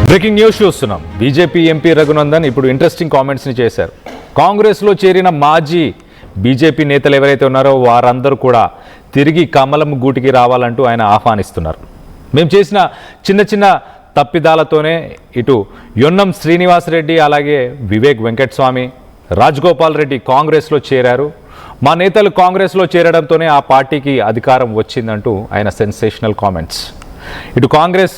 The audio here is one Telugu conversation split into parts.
బ్రేకింగ్ న్యూస్ చూస్తున్నాం. బీజేపీ ఎంపీ రఘునందన్ ఇప్పుడు ఇంట్రెస్టింగ్ కామెంట్స్ని చేశారు. కాంగ్రెస్లో చేరిన మాజీ బీజేపీ నేతలు ఎవరైతే ఉన్నారో వారందరూ కూడా తిరిగి కమలం గూటికి రావాలంటూ ఆయన ఆహ్వానిస్తున్నారు. మేము చేసిన చిన్న చిన్న తప్పిదాలతోనే ఇటు యొన్నం శ్రీనివాసరెడ్డి అలాగే వివేక్ వెంకటస్వామి, రాజగోపాల్ రెడ్డి కాంగ్రెస్లో చేరారు. మా నేతలు కాంగ్రెస్లో చేరడంతోనే ఆ పార్టీకి అధికారం వచ్చిందంటూ ఆయన సెన్సేషనల్ కామెంట్స్. ఇటు కాంగ్రెస్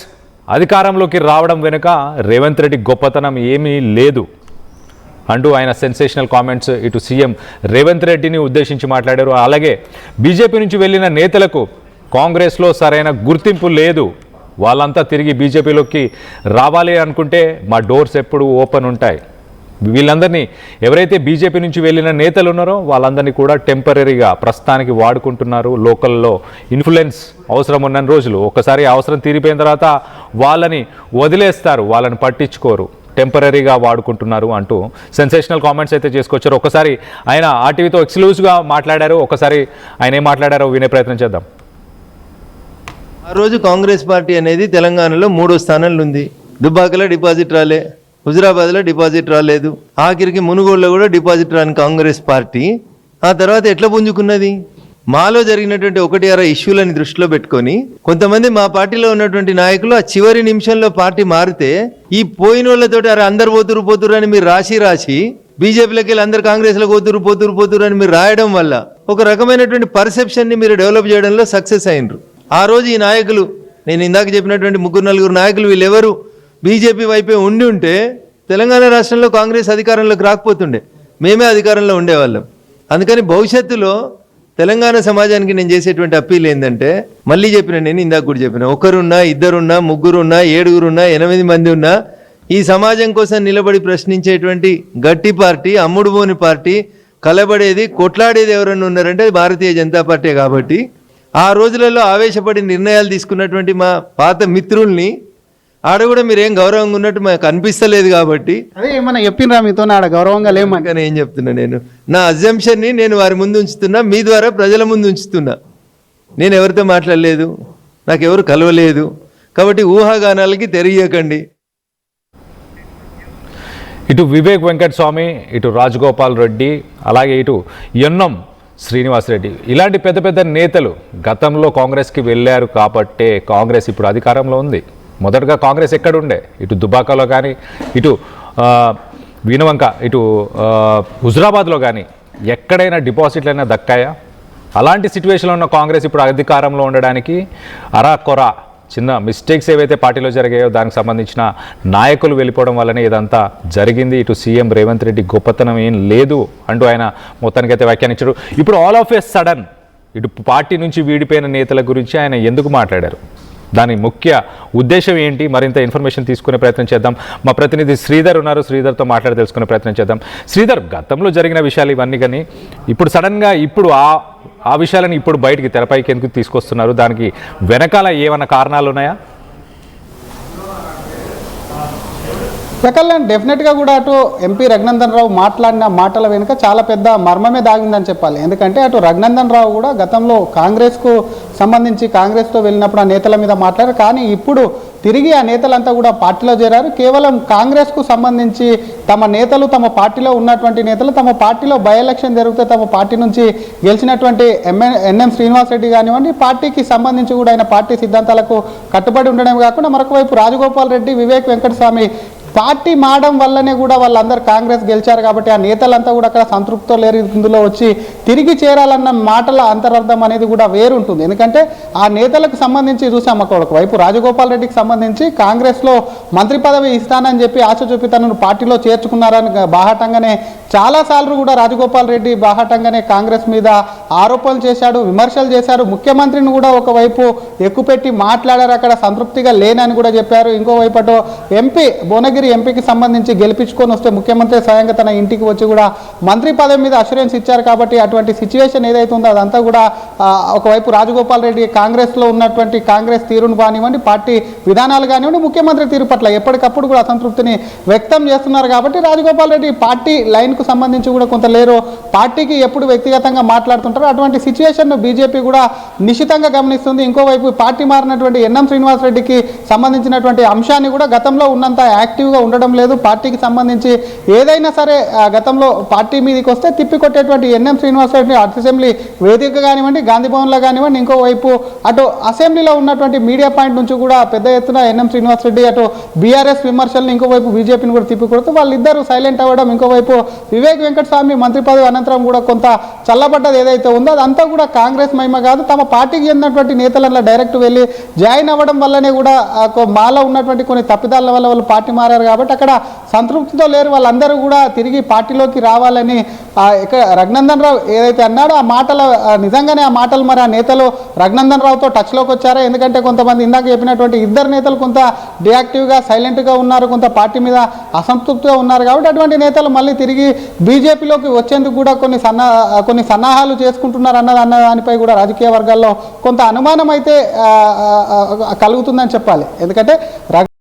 అధికారంలోకి రావడం వెనుక రేవంత్ రెడ్డి గొప్పతనం ఏమీ లేదు అంటూ ఆయన సెన్సేషనల్ కామెంట్స్ ఇటు సీఎం రేవంత్ రెడ్డిని ఉద్దేశించి మాట్లాడారు. అలాగే బీజేపీ నుంచి వెళ్ళిన నేతలకు కాంగ్రెస్లో సరైన గుర్తింపు లేదు, వాళ్ళంతా తిరిగి బీజేపీలోకి రావాలి అనుకుంటే మా డోర్స్ ఎప్పుడు ఓపెన్ ఉంటాయి. వీళ్ళందరినీ ఎవరైతే బీజేపీ నుంచి వెళ్ళిన నేతలు ఉన్నారో వాళ్ళందరినీ కూడా టెంపరీగా ప్రస్తుతానికి వాడుకుంటున్నారు. లోకల్లో ఇన్ఫ్లుయెన్స్ అవసరం ఉన్న రోజులు, ఒకసారి అవసరం తీరిపోయిన తర్వాత వాళ్ళని వదిలేస్తారు, వాళ్ళని పట్టించుకోరు, టెంపరీగా వాడుకుంటున్నారు అంటూ సెన్సేషనల్ కామెంట్స్ అయితే చేసుకొచ్చారు. ఒకసారి ఆయన ఆర్టీవీతో ఎక్స్క్లూజివ్గా మాట్లాడారు. ఒకసారి ఆయన ఏం మాట్లాడారో వినే ప్రయత్నం చేద్దాం. ఆ రోజు కాంగ్రెస్ పార్టీ అనేది తెలంగాణలో 3వ స్థానంలో ఉంది. దుబ్బాకలో డిపాజిట్ రాలే, హుజురాబాద్లో డిపాజిట్ రాలేదు, ఆఖరికి మునుగోడులో కూడా డిపాజిట్ రాని కాంగ్రెస్ పార్టీ ఆ తర్వాత ఎట్లా పుంజుకున్నది? మాలో జరిగినటువంటి 1-6 ఇష్యూలని దృష్టిలో పెట్టుకొని కొంతమంది మా పార్టీలో ఉన్నటువంటి నాయకులు ఆ చివరి నిమిషంలో పార్టీ మారితే ఈ పోయిన వాళ్ళతోటి అరే అందరు పోతురు అని మీరు రాసి బీజేపీలోకి వెళ్ళి అందరు కాంగ్రెస్లో పోతురు అని మీరు రాయడం వల్ల ఒక రకమైనటువంటి పర్సెప్షన్ని మీరు డెవలప్ చేయడంలో సక్సెస్ అయినరు. ఆ రోజు ఈ నాయకులు, నేను ఇందాక చెప్పినటువంటి 3-4 నాయకులు వీళ్ళెవరు బీజేపీ వైపే ఉంటే తెలంగాణ రాష్ట్రంలో కాంగ్రెస్ అధికారంలోకి రాకపోతుండే, మేమే అధికారంలో ఉండేవాళ్ళం. అందుకని భవిష్యత్తులో తెలంగాణ సమాజానికి నేను చేసేటువంటి అప్పీల్ ఏంటంటే, మళ్ళీ చెప్పిన, నేను ఇందాక కూడా చెప్పిన, 1 2 3 7 8 మంది ఉన్నా ఈ సమాజం కోసం నిలబడి ప్రశ్నించేటువంటి గట్టి పార్టీ, అమ్ముడు పోని పార్టీ, కలబడేది కొట్లాడేది ఎవరన్నా ఉన్నారంటే భారతీయ జనతా పార్టీ. కాబట్టి ఆ రోజులలో ఆవేశపడి నిర్ణయాలు తీసుకున్నటువంటి మా పాత మిత్రుల్ని ఆడ కూడా మీరేం గౌరవంగా ఉన్నట్టు మాకు అనిపిస్తలేదు. కాబట్టి అదే ఏమన్నా చెప్పినరా మీతో ఆడ గౌరవంగా లేమని ఏం చెప్తున్నా, నేను నా అజంప్షన్ని నేను వారి ముందు ఉంచుతున్నా, మీ ద్వారా ప్రజల ముందు ఉంచుతున్నా. నేను ఎవరితో మాట్లాడలేదు, నాకెవరు కలవలేదు, కాబట్టి ఊహాగానాలకి తెరియకండి. ఇటు వివేక్ వెంకటస్వామి, ఇటు రాజగోపాల్ రెడ్డి, అలాగే ఇటు యొన్నం శ్రీనివాసరెడ్డి, ఇలాంటి పెద్ద పెద్ద నేతలు గతంలో కాంగ్రెస్కి వెళ్ళారు కాబట్టే కాంగ్రెస్ ఇప్పుడు అధికారంలో ఉంది. మొదటగా కాంగ్రెస్ ఎక్కడుండే, ఇటు దుబాకాలో కానీ, ఇటు వీణవంక, ఇటు హుజురాబాద్లో కానీ ఎక్కడైనా డిపాజిట్లైనా దక్కాయా? అలాంటి సిచ్యువేషన్లో ఉన్న కాంగ్రెస్ ఇప్పుడు అధికారంలో ఉండడానికి అరాకొర చిన్న మిస్టేక్స్ ఏవైతే పార్టీలో జరిగాయో దానికి సంబంధించిన నాయకులు వెళ్ళిపోవడం వల్లనే ఇదంతా జరిగింది. ఇటు సీఎం రేవంత్ రెడ్డి గొప్పతనం ఏం లేదు అంటూ ఆయన మొత్తానికైతే వ్యాఖ్యానించారు. ఇప్పుడు ఆల్ ఆఫ్ ఏ సడన్ ఇటు పార్టీ నుంచి వీడిపోయిన నేతల గురించి ఆయన ఎందుకు మాట్లాడారు, దాని ముఖ్య ఉద్దేశం ఏంటి, మరింత ఇన్ఫర్మేషన్ తీసుకునే ప్రయత్నం చేద్దాం. మా ప్రతినిధి శ్రీధర్ ఉన్నారు, శ్రీధర్తో మాట్లాడి తెలుసుకునే ప్రయత్నం చేద్దాం. శ్రీధర్, గతంలో జరిగిన విషయాలు ఇవన్నీ కానీ ఇప్పుడు సడన్గా ఇప్పుడు ఆ విషయాలను ఇప్పుడు బయటికి తెరపైకి ఎందుకు తీసుకొస్తున్నారు? దానికి వెనకాల ఏమైనా కారణాలు ఉన్నాయా? ప్రకల్యాణ్, డెఫినెట్గా కూడా అటు ఎంపీ రఘునందన్ రావు మాట్లాడిన మాటల వెనుక చాలా పెద్ద మర్మమే దాగిందని చెప్పాలి. ఎందుకంటే అటు రఘునందన్ రావు కూడా గతంలో కాంగ్రెస్కు సంబంధించి కాంగ్రెస్తో వెళ్ళినప్పుడు ఆ నేతల మీద మాట్లాడారు. కానీ ఇప్పుడు తిరిగి ఆ నేతలంతా కూడా పార్టీలో చేరారు. కేవలం కాంగ్రెస్కు సంబంధించి తమ నేతలు, తమ పార్టీలో ఉన్నటువంటి నేతలు తమ పార్టీలో బై ఎలక్షన్ జరిగితే తమ పార్టీ నుంచి గెలిచినటువంటి ఎన్ఎం శ్రీనివాసరెడ్డి కానివ్వండి, పార్టీకి సంబంధించి కూడా ఆయన పార్టీ సిద్ధాంతాలకు కట్టుబడి ఉండడమే కాకుండా మరొక వైపు రాజగోపాల్ రెడ్డి, వివేక్ వెంకటస్వామి పార్టీ మారడం వల్లనే కూడా వాళ్ళందరూ కాంగ్రెస్ గెలిచారు కాబట్టి ఆ నేతలంతా కూడా అక్కడ సంతృప్తితో లేరు, ఇందులో వచ్చి తిరిగి చేరాలన్న మాటల అంతరార్థం అనేది కూడా వేరుంటుంది. ఎందుకంటే ఆ నేతలకు సంబంధించి చూసాం, అక్కడ ఒకవైపు రాజగోపాల్ రెడ్డికి సంబంధించి కాంగ్రెస్లో మంత్రి పదవి ఇస్తానని చెప్పి ఆశ చూపి తనను పార్టీలో చేర్చుకున్నారని బాహాటంగానే చాలాసార్లు కూడా రాజగోపాల్ రెడ్డి బాహాటంగానే కాంగ్రెస్ మీద ఆరోపణలు చేశాడు, విమర్శలు చేశారు. ముఖ్యమంత్రిని కూడా ఒకవైపు ఎక్కుపెట్టి మాట్లాడారు, అక్కడ సంతృప్తిగా లేనని కూడా చెప్పారు. ఇంకోవైపు అటు ఎంపీ భువనగిరి ఎంపీకి సంబంధించి గెలిపించుకొని వస్తే ముఖ్యమంత్రి స్వయంగా తన ఇంటికి వచ్చి కూడా మంత్రి పదవి మీద అష్యూరెన్స్ ఇచ్చారు. కాబట్టి అటు అటువంటి సిచ్యువేషన్ ఏదైతే ఉందో అదంతా కూడా ఒకవైపు రాజగోపాల్ రెడ్డి కాంగ్రెస్లో ఉన్నటువంటి కాంగ్రెస్ తీరును కానివ్వండి, పార్టీ విధానాలు కానివ్వండి, ముఖ్యమంత్రి తీరు పట్ల ఎప్పటికప్పుడు కూడా అసంతృప్తిని వ్యక్తం చేస్తున్నారు. కాబట్టి రాజగోపాల్ రెడ్డి పార్టీ లైన్కు సంబంధించి కూడా కొంత లేరు, పార్టీకి ఎప్పుడు వ్యక్తిగతంగా మాట్లాడుతుంటారు. అటువంటి సిచ్యువేషన్ను బీజేపీ కూడా నిశితంగా గమనిస్తుంది. ఇంకోవైపు పార్టీ మారినటువంటి ఎన్ఎం శ్రీనివాసరెడ్డికి సంబంధించినటువంటి అంశాన్ని కూడా గతంలో ఉన్నంత యాక్టివ్గా ఉండడం లేదు. పార్టీకి సంబంధించి ఏదైనా సరే గతంలో పార్టీ మీదకి వస్తే తిప్పికొట్టేటువంటి ఎన్ఎం శ్రీనివాసరెడ్డి అసెంబ్లీ వేదిక కానివ్వండి, గాంధీ భవన్లో కానివ్వండి, ఇంకోవైపు అటు అసెంబ్లీలో ఉన్నటువంటి మీడియా పాయింట్ నుంచి కూడా పెద్ద ఎత్తున ఎన్ఎం శ్రీనివాసరెడ్డి అటు బీఆర్ఎస్ విమర్శలను, ఇంకోవైపు బీజేపీని కూడా తిప్పికొడుతూ వాళ్ళిద్దరూ సైలెంట్ అవ్వడం, ఇంకోవైపు వివేక్ వెంకటస్వామి మంత్రి పదవి అనంతరం కూడా కొంత చల్లబడ్డది ఏదైతే ఉందో అదంతా కూడా కాంగ్రెస్ మహిమ కాదు. తమ పార్టీకి చెందినటువంటి నేతలలో డైరెక్ట్ వెళ్ళి జాయిన్ అవ్వడం వల్లనే కూడా మాలో ఉన్నటువంటి కొన్ని తప్పిదాల వల్ల వాళ్ళు పార్టీ మారారు. కాబట్టి అక్కడ సంతృప్తితో లేరు. వాళ్ళందరూ కూడా తిరిగి పార్టీలోకి రావాలని ఇక్కడ రఘునందన్ రావు ఏదైతే అన్నాడో ఆ మాటలు నిజంగానే ఆ మాటలు మరి ఆ నేతలు రఘునందన్ రావుతో టచ్లోకి వచ్చారా? ఎందుకంటే కొంతమంది ఇందాక చెప్పినటువంటి ఇద్దరు నేతలు కొంత డియాక్టివ్గా సైలెంట్గా ఉన్నారు, కొంత పార్టీ మీద అసంతృప్తిగా ఉన్నారు. కాబట్టి అటువంటి నేతలు మళ్ళీ తిరిగి బీజేపీలోకి వచ్చేందుకు కూడా కొన్ని సన్నాహాలు చేసుకుంటున్నారు అన్న దానిపై కూడా రాజకీయ వర్గాల్లో కొంత అనుమానం అయితే కలుగుతుందని చెప్పాలి. ఎందుకంటే